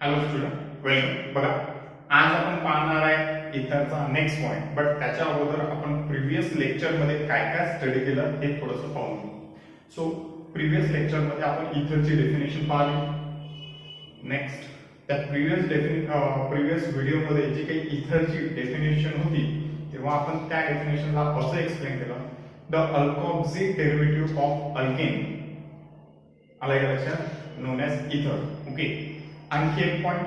Hello student welcome. बघा, आज आपण पाहणार आहे इथरचा नेक्स्ट पॉइंट. बट त्याच्या अगोदर आपण प्रिव्हियस लेक्चर मध्ये काय काय स्टडी केलं हे थोडंसं पाहून घेऊ. सो प्रिव्हियस लेक्चर मध्ये आपण इथरची डेफिनेशन पाहिली. नेक्स्ट त्या प्रिव्हियस व्हिडिओमध्ये जी काही इथरची डेफिनेशन होती तेव्हा आपण त्या डेफिनेशनला असं एक्सप्लेन केलं, द अल्कोक्सिक डेरिव्हेटिव्ह ऑफ अल्केन आलाय लक्षात, नोन एज इथर. ओके, आणखी एक पॉइंट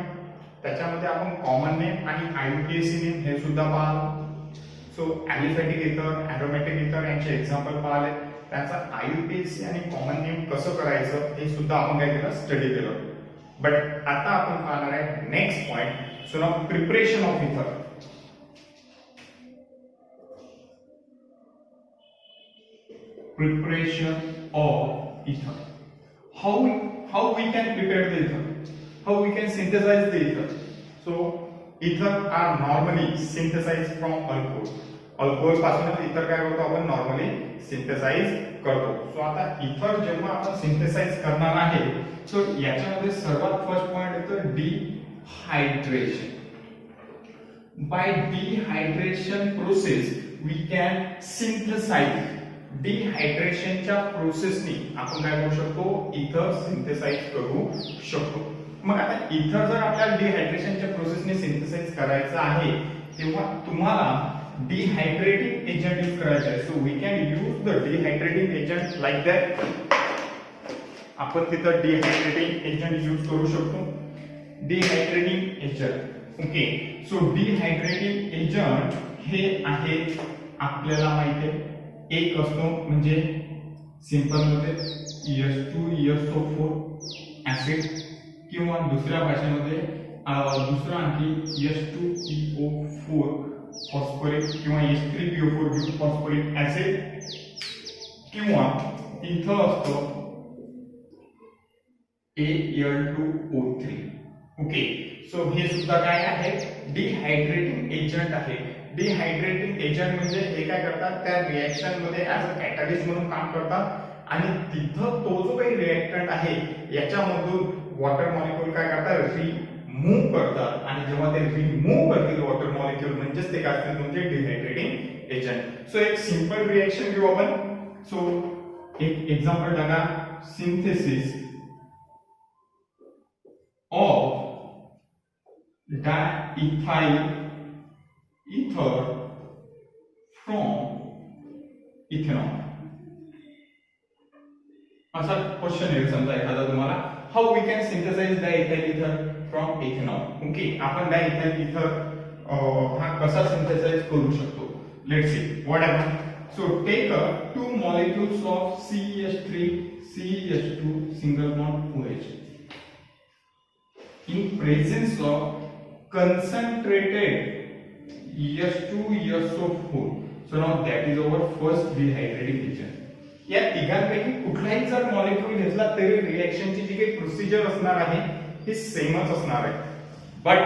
त्याच्यामध्ये आपण कॉमन नेम आणि आययुपीएसी नेम हे सुद्धा पाहिलं. सो ॲलिफॅटिक इथर, ॲरोमॅटिक इथर यांचे एक्झाम्पल पाहिले. त्याचा आययुपीएसी आणि कॉमन नेम कसं करायचं हे सुद्धा आपण काय केलं, स्टडी केलं. बट आता आपण पाहणार आहे next point. So now preparation of इथर. Preparation of ether. How we can prepare the ether? How we can synthesize the ether? So ether are normally synthesized from alcohol. Alcohol पासून इथर काय करतो आपण नॉर्मली सिंथेसाइज करतो. So आता इथर जेव्हा आपण सिंथेसाइज करणार आहे सो याच्यामध्ये सर्वात फर्स्ट पॉइंट येतो dehydration. By dehydration process we can synthesize. डिहायड्रेशनच्या प्रोसेसनी आपण काय करू शकतो, इथर सिंथेसाइज करू शकतो. मग आता इथर जर आपल्याला डिहायड्रेशनच्या प्रोसेसने सिंथेसाइज करायचं आहे तेव्हा तुम्हाला डिहायड्रेटिंग एजंट यूज करायचे आहे. So we can use the dehydrating agent like that. आपण तिथं डिहायड्रेटिंग एजंट यूज करू शकतो. Dehydrating agent. Okay, so dehydrating agent हे आहे आपल्याला माहिती आहे एक असतो म्हणजे सिंपल मध्ये H2SO4 ऍसिड किंवा दुसऱ्या भाषेमध्ये दुसरा आणखी H2PO4 फॉस्फोरिक किंवा H3PO4 फॉस्फोरिक ऍसिड किंवा इथं असतो Al2O3. ओके, सो हे सुद्धा काय आहे, डिहायड्रेटिंग एजंट आहे. डिहायड्रेटिंग एजंट म्हणजे हे काय करतात, त्या रिएक्शन मध्ये ऍज अ कॅटलिस्ट म्हणून काम करतात आणि तिथं तो जो काही रिएक्टंट आहे याच्यामधून वॉटर मॉलिक्यूल काय करतात, रिमूव्ह करतात. आणि जेव्हा ते रिमूव्ह करतील वॉटर मॉलिक्यूल म्हणजेच ते काय असतील तुमचे डिहायड्रेटिंग एजंट. सो एक सिंपल रिएक्शन घेऊ आपण. सो एक एक्झाम्पल टाका, synthesis of diethyl ether from ethanol. असा क्वेश्चन येईल समजा एखादा तुम्हाला, how we can synthesize diethyl ether from ethanol. Okay, आपण डायइथाइल इथर हा कसा सिंथेसाइज करू शकतो. Let's see what happen. So take two molecules of CH3 CH2 single bond OH in presence of concentrated H2SO4. So now that is our first dehydrating agent. या तिघांपैकी कुठलाही जर molecule घेतला तरी रिएक्शनची जी काही प्रोसिजर असणार आहे ही सेमच असणार आहे. बट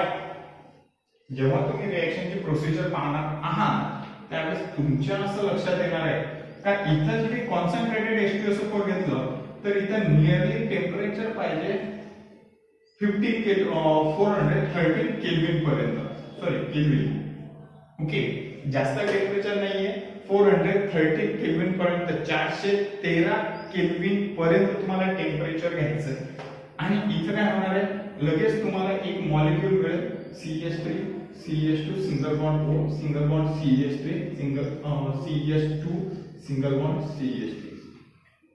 जेव्हा तुम्ही रिएक्शनची प्रोसिजर पाहणार आहात त्यावेळेस तुमच्या असं लक्षात येणार आहे का इथं जे कॉन्सन्ट्रेटेड H2SO4 घेतलं तर इथं नियरली टेम्परेचर पाहिजे 413 केल्विन पर्यंत. Sorry, kelvin. ओके, जास्त टेम्परेचर नाहीये, 413 केल्विन पर्यंत, 413 केल्विन पर्यंत तुम्हाला टेम्परेचर घ्यायचं आहे. आणि इथं काय होणार आहे, लगेच तुम्हाला एक मॉलिक्यूल मिळेल CH3 CH2 single bond O single bond CH3 CH2 single bond CH3.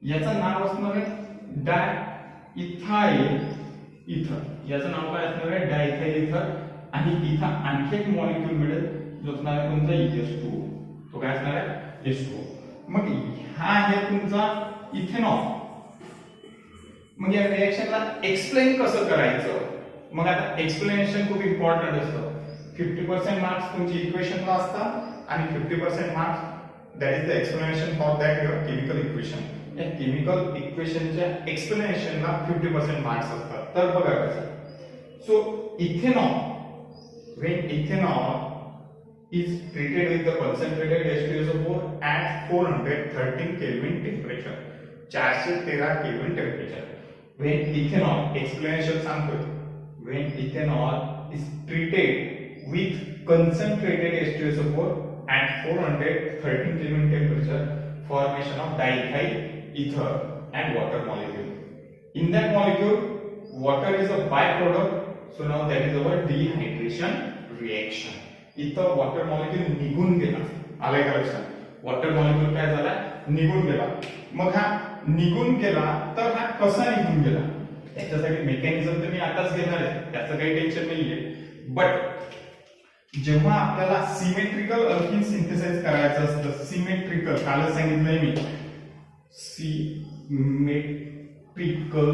याचं नाव असणार आहे डायइथाइल इथर. याचं नाव काय असणार आहे, डायइथाइल इथर. आणि इथं आणखी एक मॉलिक्यूल मिळेल जो असणार आहे तुमचा H2. तो काय असणार आहे, H2. मग हा आहे तुमचा इथेनॉल. मग या रिएक्शनला एक्सप्लेन कसं करायचं. मग आता एक्सप्लेनेशन खूप इम्पॉर्टंट असतं. 50% मार्क्स तुमची इक्वेशनला असतात आणि 50% marks that is the explanation for that your chemical equation. या केमिकल इक्वेशनच्या एक्सप्लेनेशनला 50% मार्क्स असतात. तर बघा कसं. So ethanol, when ethanol is treated with the concentrated H2SO4 at 413 Kelvin temperature, 413 Kelvin temperature. When ethanol, explanation सांगतोय, when ethanol is treated with concentrated H2SO4 at 413 Kelvin temperature, formation of diethyl ether and water molecule. In that molecule, water is a byproduct. So now that is our dehydration reaction. इथं water molecule निघून गेला. आलाय का लक्षात? water molecule काय झाला? निघून गेला. मग हा निघून गेला तर हा कसा निघून गेला? याच्यासाठी मेकॅनिझम तर मी आताच घेणार आहे, त्याचं काही टेन्शन नाहीये. बट जेव्हा आपल्याला सिमेट्रिकल अल्किन सिंथेसाइज करायचं असतं, सिमेट्रिकल कालच सांगितलंय मी, symmetrical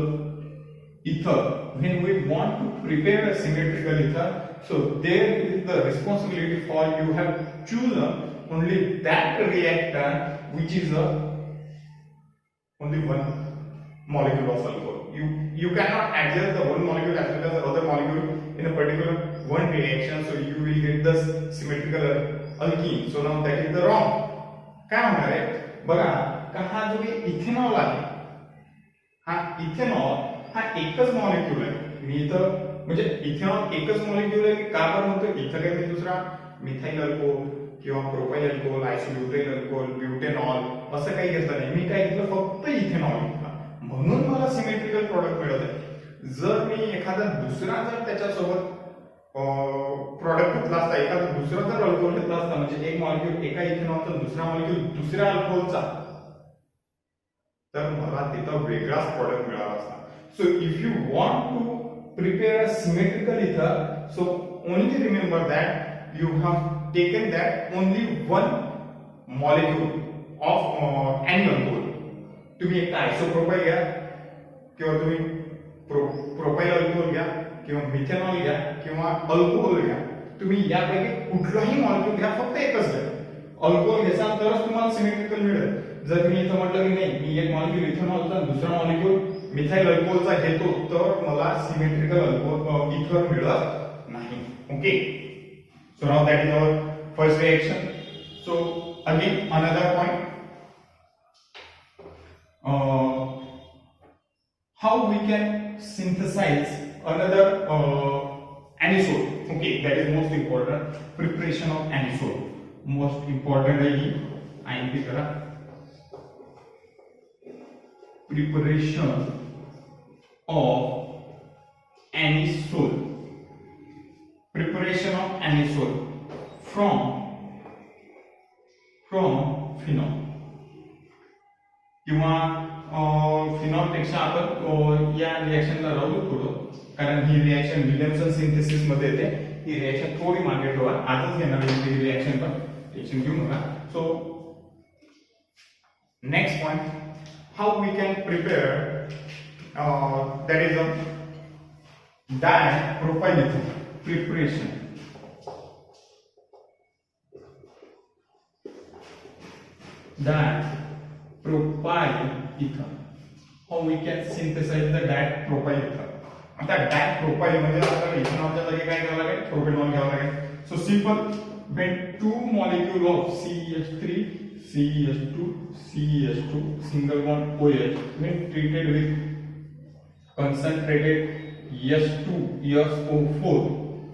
ether, when we want to prepare a symmetrical ether, so there is the responsibility for you have chosen only that reactor which is only one molecule of alcohol. You cannot adjust the one molecule as well as the other molecule in a particular one reaction, so you will get the symmetrical alkene. So now that is the wrong. काय होणार आहे बघा, का हा जो ethanol आहे, हा ethanol हा एकच मॉलिक्यूल आहे. मी इथं म्हणजे इथेनॉल एकच मॉलिक्यूल आहे, का बरं म्हणतो? इथं काही दुसरा मिथाइल अल्कोहोल किंवा प्रोपाइल अल्कोहोल, आयसोब्युटाइल अल्कोहोल, ब्युटेनॉल असं काही घेतलं नाही. मी काय घेतलं? फक्त इथेनॉल घेतला, म्हणून मला सिमेट्रिकल प्रोडक्ट मिळत आहे. जर मी एखादा दुसरा जर त्याच्यासोबत प्रोडक्ट घेतला असता, एखादा दुसरा जर अल्कोहोल घेतला असता, म्हणजे एक मॉलिक्यूल एका इथेनॉलचा, दुसरा मॉलिक्यूल दुसऱ्या अल्कोहोलचा, तर मला तिथं वेगळाच प्रोडक्ट मिळाला असता. So if you want to prepare a symmetrical ether, so only remember that you have taken that only one molecule of any alcohol. तुम्ही एक आयसोप्रोपाइल घ्या किंवा तुम्ही प्रोपाइल अल्कोहोल घ्या किंवा मिथेनॉल घ्या किंवा अल्कोहोल घ्या, तुम्ही यापैकी कुठलाही मॉलिक्यूल घ्या, फक्त एकच घ्या. अल्कोहोल घ्याल तरच तुम्हाला सिमेट्रिकल मिळेल. जर मी इथं म्हटलं की नाही, मी एक मॉलिक्यूल इथेनॉलचा, दुसरा मॉलिक्यूल मिथाइल अल्कोहोलचा घेतो, तर मला सिमेट्रिकल अल्कोहोल इथर मिळत नाही. Okay, so now that is our first reaction. So again another point, how we can synthesize another anisole. Okay, that is most important. Preparation of anisole most important है ये. आइन की तरह preparation of anisole. Preparation of anisole from phenol किंवा phenol पेक्षा आपण या रिएक्शनला राहू थोडं, कारण ही रिएक्शन विल्यमसन सिंथेसिस मध्ये येते. ही रिएक्शन थोडी मागे ठेवा, आजच घेणार आहे ही रिएक्शन, पण टेन्शन घेऊ नका. So next point, how we can prepare that is a dipropyl ether preparation. Dipropyl ether. How we can synthesize the dipropyl ether? आता dipropyl म्हणजे आपल्याला इथेनॉलच्या जागी काय घ्यावं लागेल? प्रोपेनॉल घ्यावं लागेल. So simple, when two molecule of CH3, CH2, CH2, single bond OH, when treated with concentrated H2SO4,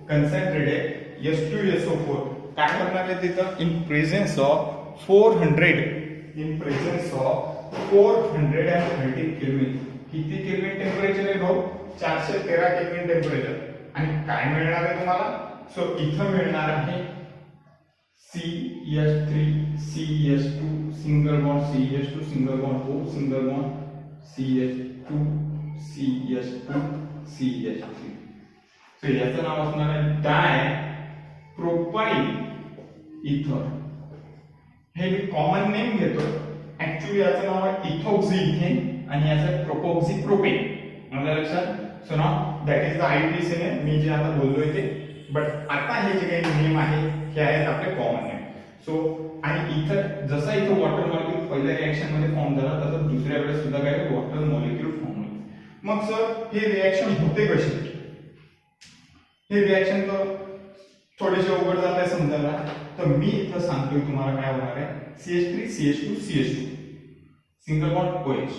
concentrated H2SO4, काय करणार आहे तिथं? in presence of 430 kelvin. किती केल्विन टेम्परेचर आहे भाऊ? 413 केल्विन टेम्परेचर. आणि काय मिळणार आहे तुम्हाला? सो इथं मिळणार आहे CH3, CH2, single bond CH2, single bond O, single bond CH2, CH2, CH3. So याचं नाव असणार आहे डायप्रोपाइल इथर. हे मी कॉमन नेम घेतो, ऍक्च्युअली याचं नाव आहे इथॉक्सी इथेन आणि याचं प्रोपॉक्सी प्रोपेन. माझ्या लक्षात. So now that is the ITC name, मी जे आता बोललोय ते. बट आता हे जे काही नेम आहे हे आहेत आपले कॉमन नेम. सो आणि इथं जसा इथं वॉटर मॉलिक्यूल पहिल्या रिएक्शन मध्ये फॉर्म झाला, तसं दुसऱ्या वेळेस सुद्धा काय वॉटर मॉलिक्यूल फॉर्म होईल. मग सर हे रिएक्शन होते कशी? हे रिएक्शन तर थोडेसे अवघड झाले समजायला, तर मी इथं सांगतोय तुम्हाला काय होणार आहे. CH3, CH2, CH2, single bond OH.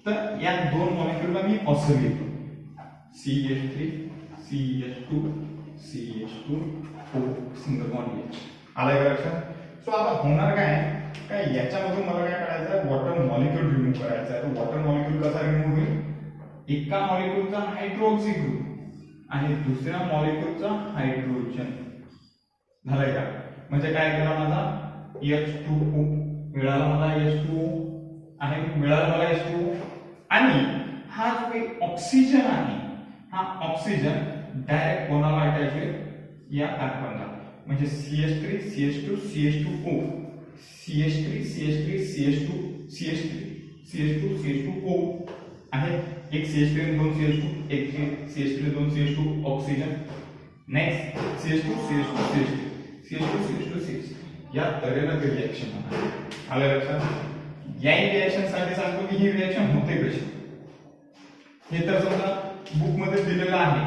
तर या दोन मॉलिक्यूलला मी असं घेतो, CH3, CH2O single bond H. आलाय का लक्षात? सो आता होणार काय याच्यामधून मला काय करायचं आहे, वॉटर मॉलिक्यूल रिमूव्ह करायचा आहे. तर वॉटर मॉलिक्यूल कसा रिमूव्ह होईल? एका मॉलिक्यूलचा हायड्रोक्सी ग्रुप आणि दुसऱ्या मॉलिक्यूलचा हायड्रोजन. झालंय का? म्हणजे काय केला माझा H2O मिळाला, मला H2O आहे, मिळाला मला H2O. आणि हा जो एक ऑक्सिजन आहे, हा ऑक्सिजन डायरेक्ट कोणाला अटॅच होईल? या कार्बनला. म्हणजे CH3 CH2 CH2O CH3 CH3 CH2 CH3 CH2 CH2O आहे. एक CH3 आणि दोन CH2, एक CH3 दोन CH2 oxygen. Next CH2 CH2 CH2 CH2 CH2 CH2 या तऱ्हेनं ते रिएक्शन होणार. आलं लक्षात? या रिएक्शन साठी सांगतो की ही रिएक्शन होते कशी. हे तर समजा बुक मध्ये दिलेलं आहे,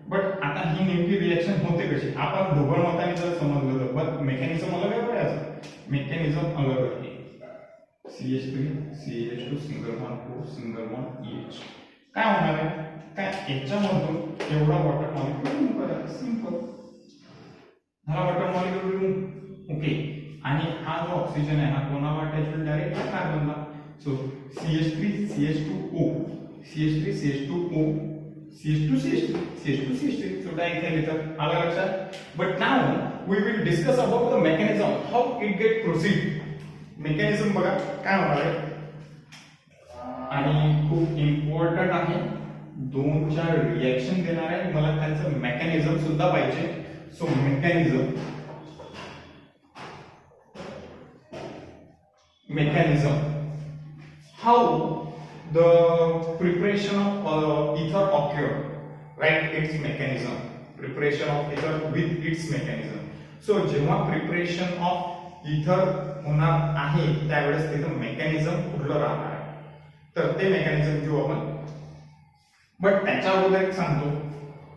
बट आता ही नेमकी रिएक्शन होते कशी आपण ढोबळ मताने जर समजलं तर. बट मेकॅनिझम अलग आहे बघायचं, मेकॅनिझम अलग आहे. CH3 CH2 single bond O single bond H. काय होणार आहे? काय याच्यामधून एवढा वॉटर मॉलिक्यूल रिमूव्ह करायचा, सिंपल. हा वॉटर मॉलिक्यूल रिमूव्ह. ओके. आणि हा जो ऑक्सिजन आहे हा कोणाला अटॅच होईल? डायरेक्ट कार्बनला. So CH3 CH2O CH3 CH2O CH2 CH3 CH2 CH3. So direct इथे आलं लक्षात? But now we will discuss about the mechanism, how it get proceed. Mechanism बघा काय होणार आहे आणि खूप इम्पॉर्टंट आहे. 2-4 रिएक्शन देणार आहे, मला त्यांचं मेकॅनिझम सुद्धा पाहिजे. So mechanism how the preparation of ether occur, right? Its mechanism, preparation of ether with its mechanism. So जेव्हा preparation of ether होणार आहे त्यावेळेस तिथं मेकॅनिझम कुठलं राहणार आहे, तर ते मेकॅनिझम घेऊ आपण. बट त्याच्या अगोदर एक सांगतो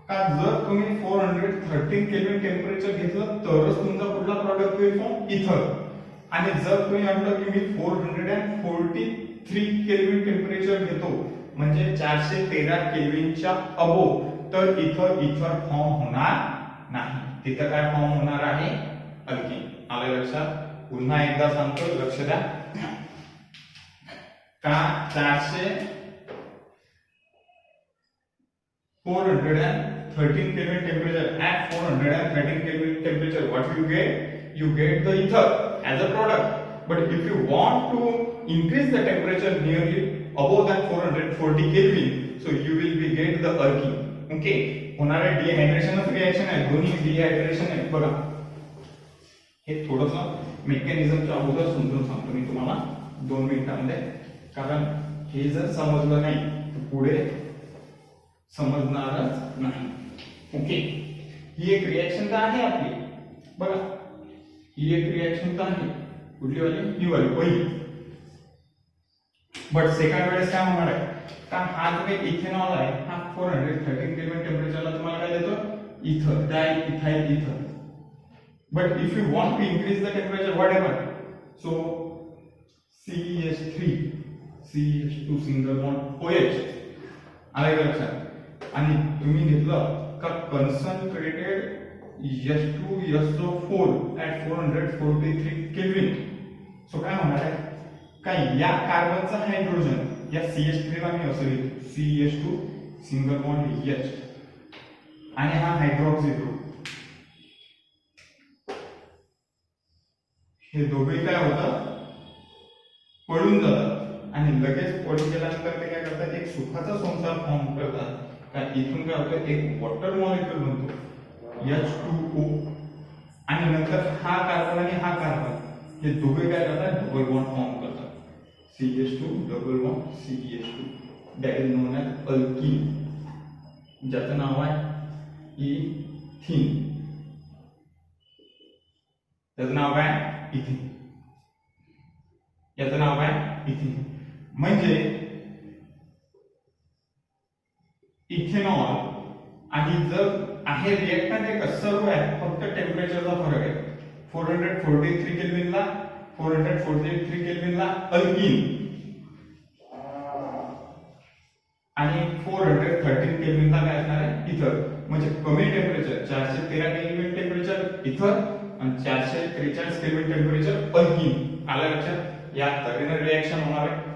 का जर तुम्ही 413 केल्विन टेम्परेचर घेतलं तरच तुमचा कुठला प्रॉडक्ट होईल फॉर्म इथर. आणि जर तुम्ही म्हटलं की मी 443 केल्विन टेम्परेचर घेतो म्हणजे 413 केल्विनच्या अबोव, तर इथर फॉर्म होणार नाही. तिथं काय फॉर्म होणार आहे? अल्कीन. आलं लक्षात? पुन्हा एकदा सांगतो, लक्ष द्या. का 413 Kelvin temperature, at 413 Kelvin temperature, what you get? You get the ether as a product. But if you want to increase the temperature nearly above than 440 Kelvin, so you will be get the alkene. Okay? होणारे dehydration reaction आहे, दोन्ही dehydration आहे. बघा हे थोडंसं मेकॅनिझमच्या अगोदर समजून सांगतो मी तुम्हाला 2 मिनिटांमध्ये, कारण हे जर समजलं नाही तर पुढे समजणारच नाही. ओके. ही एक रिएक्शन तर आहे आपली. बघा ही एक रिएक्शन तर आहे, कुठली वाली? ही वाली पहिली. बट सेकंड वेळेस काय होणार आहे का हा जो काही इथेनॉल आहे हा 413 केल्विन टेम्परेचरला तुम्हाला काय देतो? इथर, डायइथाइल इथर. But if you want to increase the temperature, what happen? So CH3 CH2 single bond OH. आलं का लक्षात? आणि तुम्ही घेतलं का concentrated H2SO4 at 443 Kelvin. So काय होणार आहे काय या कार्बनचा हायड्रोजन या CH3 ला मी असं लिहितो CH2 सिंगल बॉन्ड H आणि हा हायड्रोक्सी ग्रुप. हे दोघे काय होतं? पळून जातात आणि लगेच पळून गेल्यानंतर ते काय करतात? एक सुखाचा संसार फॉर्म करतात. का इथून काय होतं? एक वॉटर मॉलिक्यूल बनतो H2O आणि नंतर हा कार्बन आणि हा कार्बन हे दोघे काय करतात? डबल बॉन्ड फॉर्म करतात. CH2 double bond CH2 that is non as alkyne, ज्याचं नाव आहे इथीन. त्याचं नाव काय? इथीन. याचं नाव काय? इथीन. म्हणजे इथेनॉल आणि जर आहे रिएक्टंट एक सर्व आहे, फक्त टेम्परेचरचा फरक आहे. 443 केल्विनला 443 केल्विनला अल्कीन आणि 413 केल्विनला काय असणार आहे इथर. म्हणजे कमी टेम्परेचर 413 केल्विन टेम्परेचर इथर आणि 443 केल्विन टेम्परेचर अल्किन. आलं लक्षात? या तऱ्हेने रिएक्शन होणार आहे.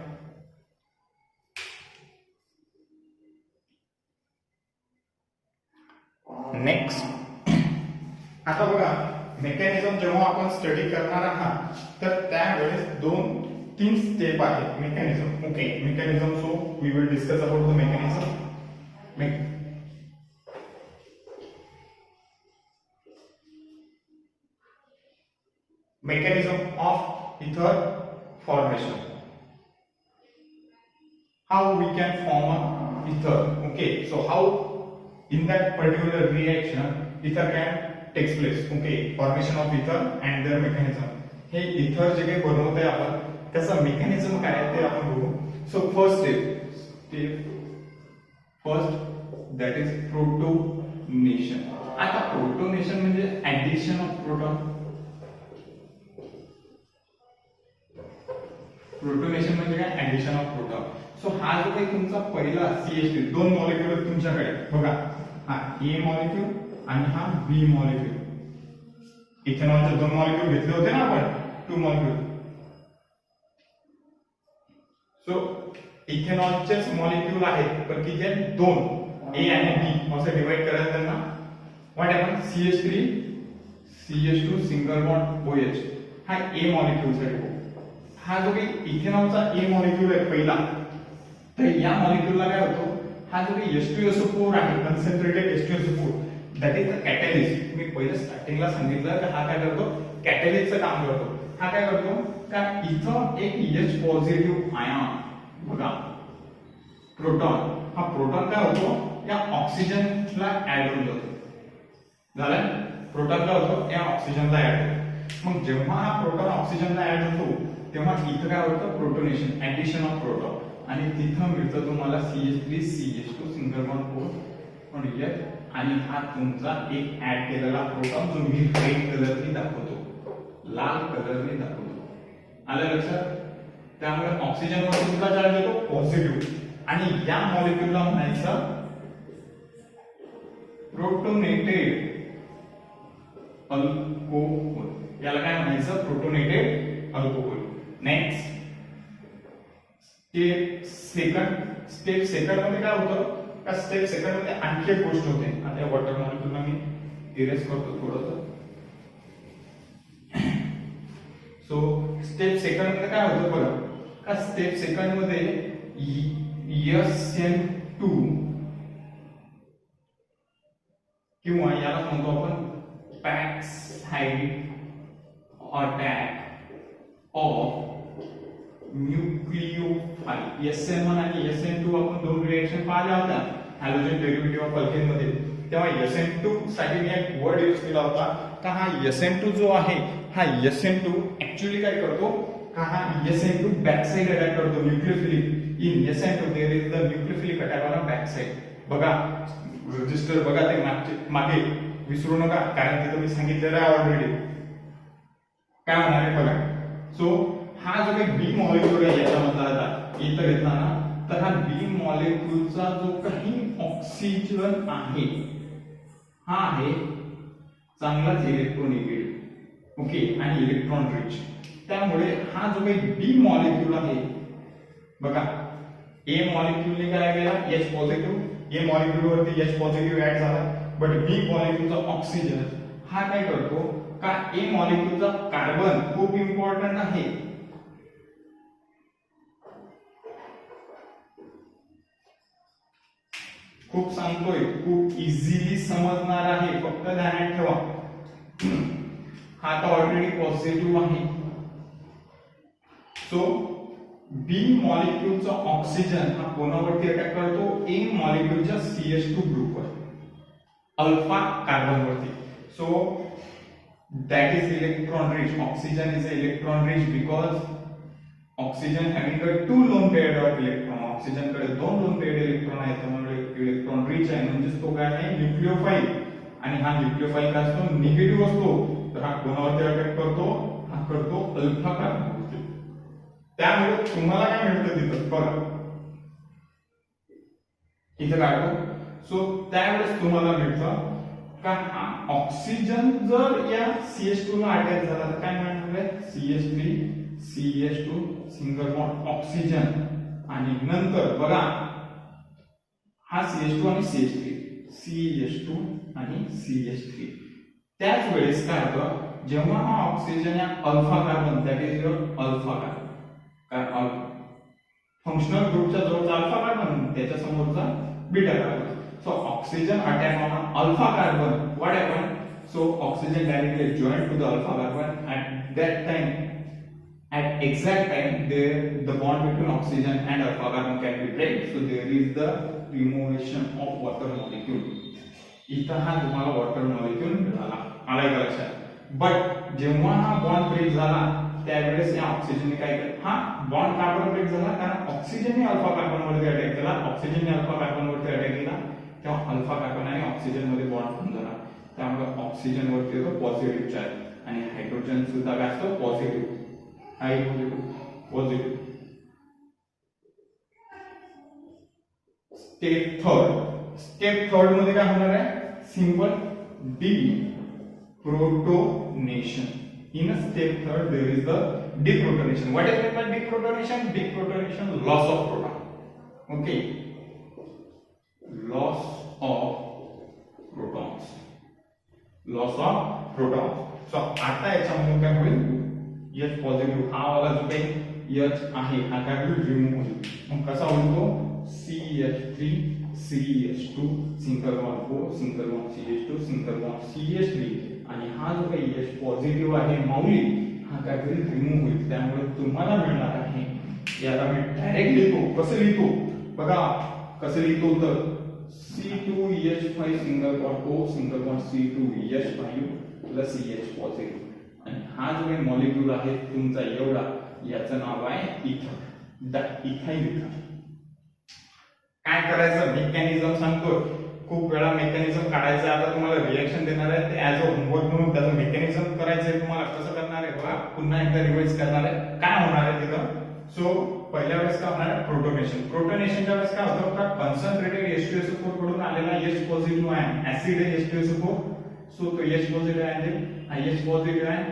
नेक्स्ट आता बघा मेकॅनिझम जेव्हा आपण स्टडी करणार आहात तर त्यावेळेस 2-3 स्टेप आहेत mechanism. Okay, mechanism. So we will discuss about the mechanism. Mechanism of ether formation. How we can form a ether? Okay, so how in that particular reaction ether can takes place. Okay, formation of ether and their mechanism. हे ether जे काही बनवतोय आपण त्याचा mechanism काय आहे ते आपण बघू. So first that is protonation. आता protonation म्हणजे addition of proton. प्रोटोनेशन म्हणजे काय? Addition of proton. सो हा जो काही तुमचा पहिला CH3 दोन मॉलिक्यूल तुमच्याकडे बघा, हा A मॉलिक्यूल आणि हा B मॉलिक्यूल. इथेनॉलचे दोन मॉलिक्यूल घेतले होते ना आपण, 2 मॉलिक्यूल. सो इथेनॉलचेच मॉलिक्यूल आहेत पण किती आहेत? 2. A आणि B असं डिवाइड करायचं त्यांना. What happen? CH3 CH2 single bond OH. हा A मॉलिक्यूल साठी. हा जो काही इथेनॉलचा A मॉलिक्यूल आहे पहिला, तर या मॉलिक्यूलला काय होतो? हा जो काही H2SO4 आहे, concentrated H2SO4, that is the catalyst. मी पहिलं स्टार्टिंगला सांगितलं की हा काय करतो? कॅटॅलिस्टचं काम करतो. हा काय करतो? का इथं एक H पॉझिटिव्ह आयन बघा प्रोटॉन, हा प्रोटॉन काय होतो? या ऑक्सिजनला ऍड होऊन जातो. झालं? प्रोटॉन काय होतो? या ऑक्सिजनला ऍड होतो. मग जेव्हा हा प्रोटॉन ऑक्सिजनला ऍड होतो तेव्हा इथं काय होतं? Protonation, addition of proton. आणि तिथं मिळतं तुम्हाला CH3 CH2 single bond OH. आणि हा तुमचा एक ऍड केलेला प्रोटॉन जो मी रेड कलरने दाखवतो, लाल कलरने दाखवतो. आलं लक्षात? त्यामुळे ऑक्सिजन वर कुठला चार्ज येतो? पॉझिटिव्ह. आणि या मॉलिक्यूलला म्हणायचं प्रोटोनेटेड अल्कोहोल. याला काय म्हणायचं? Protonated alcohol. Next step second मध्ये काय होतं? का स्टेप सेकंड मध्ये आणखी एक गोष्ट होते. आता या वॉटर मॉलिक्यूलला मी इरेज करतो थोडंसं. सो स्टेप सेकंड मध्ये काय होतं बघा, का स्टेप सेकंड मध्ये SN2 किंवा याला म्हणतो आपण पॅक्साइड अटॅक ऑफ न्यूक्लियोफाइल. SN1 आणि SN2 आपण दोन रिएक्शन पाहिल्या होत्या हॅलोजन डेरिव्हेटिव्ह ऑफ अल्केन मध्ये. तेव्हा SN2 साठी मी एक वर्ड यूज केला होता का हा SN2 जो आहे, हा SN2 ऍक्च्युअली काय करतो? का हा SN2 बॅकसाइड अटॅक करतो. Nucleophilic in SN2 there is the nucleophilic attack on backside. बघा रजिस्टर बघा ते मागे विसरू नका, कारण तिथं मी सांगितलेलं आहे ऑलरेडी. काय होणार आहे बघा. सो हा जो काही B मॉलिक्यूल आहे याच्यामधला आता इथं घेतला ना, तर हा B मॉलिक्यूलचा जो काही ऑक्सिजन आहे हा आहे चांगलाच इलेक्ट्रोनिगेटिव्ह. ओके, आणि इलेक्ट्रॉन रिच. त्यामुळे हा जो काही B मॉलिक्यूल आहे बघा, A मॉलिक्यूलने काय केला? H positive. A मॉलिक्यूल वरती H पॉझिटिव्ह ऍड झाला, बट B मॉलिक्यूलचा ऑक्सिजन हा काय करतो? का A मॉलिक्यूलचा कार्बन खूप इम्पॉर्टंट आहे. खूप सांगतोय, खूप इझिली समजणार आहे, फक्त ध्यानात ठेवा. हा आता ऑलरेडी पॉझिटिव्ह आहे. सो B मॉलिक्यूलचा ऑक्सिजन हा कोणावरती अटॅक करतो? A मॉलिक्यूलच्या CH2 ग्रुपवर, अल्फा कार्बन वरती. So that is electron rich. Oxygen is electron rich because oxygen having a 2 lone paired of electron. Oxygen कडे 2 lone paired इलेक्ट्रॉन आहेत, त्यामुळे electron rich आहे. म्हणजे तो काय आहे? न्यूक्लियोफाइल. आणि हा न्यूक्लियोफाइल काय असतो? निगेटिव्ह असतो. तर हा कोणावरती अटॅक करतो? हा करतो अल्फा कार्बनवरती. त्यामुळे तुम्हाला काय मिळतं तिथं बघा, इथे काढतो. सो त्यावेळेस तुम्हाला मिळतं का हा ऑक्सिजन जर या CH2 ला अटॅच झाला तर काय मिळणार आहे, CH3 CH2 single bond oxygen, आणि नंतर बघा हा CH2 आणि CH2 आणि CH3. त्याच वेळेस काय होतं, जेव्हा हा ऑक्सिजन या alpha carbon, that is your alpha carbon, functional ग्रुपच्या जवळचा अल्फा कार्बन, त्याच्या समोरचा beta carbon. So oxygen attack on alpha carbon. What happened? So oxygen directly joined to the alpha carbon. At that time, at exact time, the bond between oxygen and alpha carbon can be break. So there is the remotion of water molecule. इथं हा तुम्हाला water molecule मिळाला, आलाय का लक्षात. But जेव्हा हा bond break झाला त्यावेळेस या ऑक्सिजनने काय केलं, हा बॉन्ड कार्बन ब्रेक झाला कारण ऑक्सिजनने अल्फा कार्बन वरती अटॅक केला, ऑक्सिजनने अल्फा कार्बन वरती अटॅक केला, तेव्हा अल्फा कार्बन आणि ऑक्सिजन मध्ये बॉन्ड फॉर्म झाला. त्यामुळे ऑक्सिजन वरती येतो पॉझिटिव्ह चार्ज आणि हायड्रोजन सुद्धा काय असतो पॉझिटिव्ह, पॉझिटिव्ह. स्टेप थर्ड मध्ये काय होणार आहे, simple डिप्रोटोनेशन. In a step third there is the deprotonation. What is meant by deprotonation? Deprotonation, loss of proton. Okay, loss of protons. Loss of protons. So आता याच्यामध्ये काय होईल, H पॉझिटिव्ह हा वाला जो काही H आहे हा काय होईल, रिमूव्ह होईल. मग कसा होईल तो, CH3 CH2 single bond O single bond CH2 single bond CH3, आणि हा जो काही H पॉझिटिव्ह आहे माऊली हा काय होईल, रिमूव्ह होईल. त्यामुळे तुम्हाला मिळणार आहे, याला मी डायरेक्ट लिहितो, कसं लिहितो बघा, कसं लिहितो तर C2H5 single bond O single bond C2H5 plus CH positive, आणि हा जो काही मॉलिक्यूल आहे तुमचा एवढा, याचं नाव आहे इथर, द इथाइल इथर. काय करायचं मेकॅनिझम सांगतो, खूप वेळा मेकॅनिझम काढायचं. आता तुम्हाला रिएक्शन देणार आहे ते ऍज अ होमवर्क म्हणून त्याचं मेकॅनिझम करायचं आहे. तुम्हाला कसं करणार आहे बघा, पुन्हा एकदा रिवाइज करणार आहे. काय होणार आहे तिथं, सो पहिल्या वेळेस काय होणार आहे, प्रोटोनेशन. प्रोटोनेशनच्या वेळेस काय होतं का, कन्सन्ट्रेटेड H2SO4 कडून आलेला H पॉझिटिव्ह आयन, ऍसिड आहे H2SO4, सो तो H पॉझिटिव्ह आयन देईल. हा H पॉझिटिव्ह आयन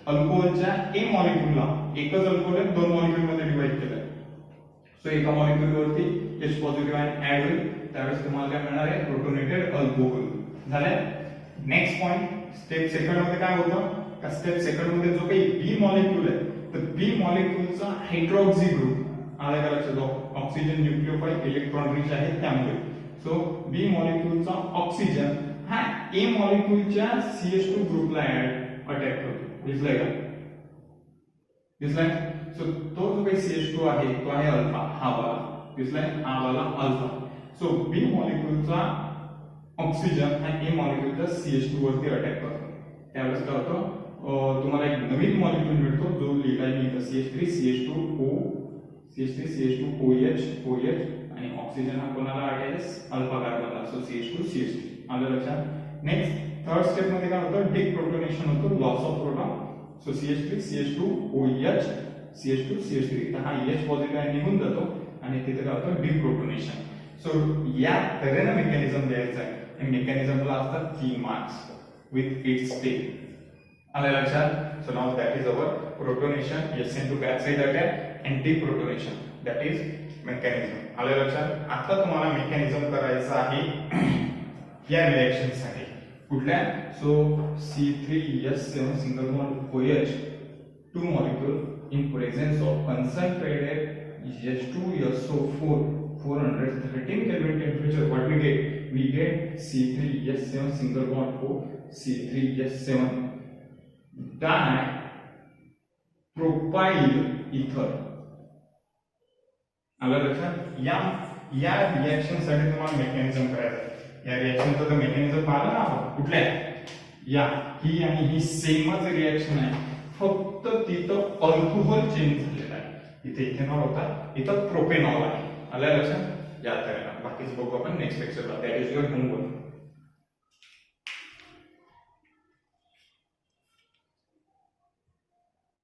अल्कोहोलच्या A मॉलिक्यूलला, एकच अल्कोहोल आहे दोन मॉलिक्यूल मध्ये डिवाइड केलंय, सो एका मॉलिक्यूल वरती H पॉझिटिव्ह आयन ऍड होईल. त्यावेळेस तुम्हाला काय मिळणार आहे, प्रोटोनेटेड अल्कोहोल. झाले. नेक्स्ट पॉइंट, स्टेप सेकंड मध्ये काय होतं का, स्टेप सेकंड मध्ये जो काही बी मॉलिक्यूल आहे तर बी मॉलिक्यूलचा हायड्रॉक्सी ग्रुप आला का लक्षात, ऑक्सिजन न्यूक्लियोफाइल इलेक्ट्रॉन रिच आहे त्यामुळे. सो बी मॉलिक्यूलचा ऑक्सिजन हा ए मॉलिक्यूलच्या CH2 ग्रुपला अटॅक करतो. दिसलाय का, दिसलाय. सो तो जो काही CH2 आहे तो आहे अल्फा, हा वाला दिसलाय, हा वाला अल्फा. सो बी मॉलिक्यूलचा ऑक्सिजन हा ए मॉलिक्यूलच्या CH2 वरती अटॅक करतो. त्यावेळेस काय होतं, तुम्हाला एक नवीन मॉलिक्यूल मिळतो जो लिहिलाय मी इथं, CH3 CH2 OH, आणि ऑक्सिजन हा कोणाला attach, alpha कार्बनला, so CH2 CH3. आलं लक्षात. नेक्स्ट थर्ड स्टेप मध्ये काय होतं, डिप्रोटोनेशन होतं, loss of proton. So CH3 CH2 OH CH2 CH3, तर हा H पॉझिटिव्ह आहे निघून जातो आणि तिथे काय होतं, डिप्रोटोनेशन. सो या तऱ्हेनं मेकॅनिझम द्यायचं आहे. हे मेकॅनिझमला असतात 3 मार्क्स विथ इट्स स्टेप. आलं लक्षात. So now that is our protonation, SN2 backside attack and deprotonation, that is mechanism. आलं लक्षात. आता तुम्हाला मेकॅनिझम करायचं आहे या रिएक्शन साठी कुठल्या, so C3H7 single bond OH 2 molecule in presence of concentrated H2SO4 413 Kelvin temperature. What we get? We get C3H7 single bond O, C3H7 dipropyl ether. आलं लक्षात. या रिएक्शन साठी तुम्हाला मेकॅनिझम करायचं. या रिएक्शनचं तर मेकॅनिझम पाहिलं ना आपण, कुठल्या या ही आणि ही सेमच रिएक्शन आहे, फक्त तिथं अल्कोहोल चेंज झालेला आहे. इथे इथेनॉल होता, इथं प्रोपेनॉल आहे. आलं लक्षात. या तऱ्हेनं बाकीचं बघू आपण नेक्स्ट लेक्चरला. That is your homework.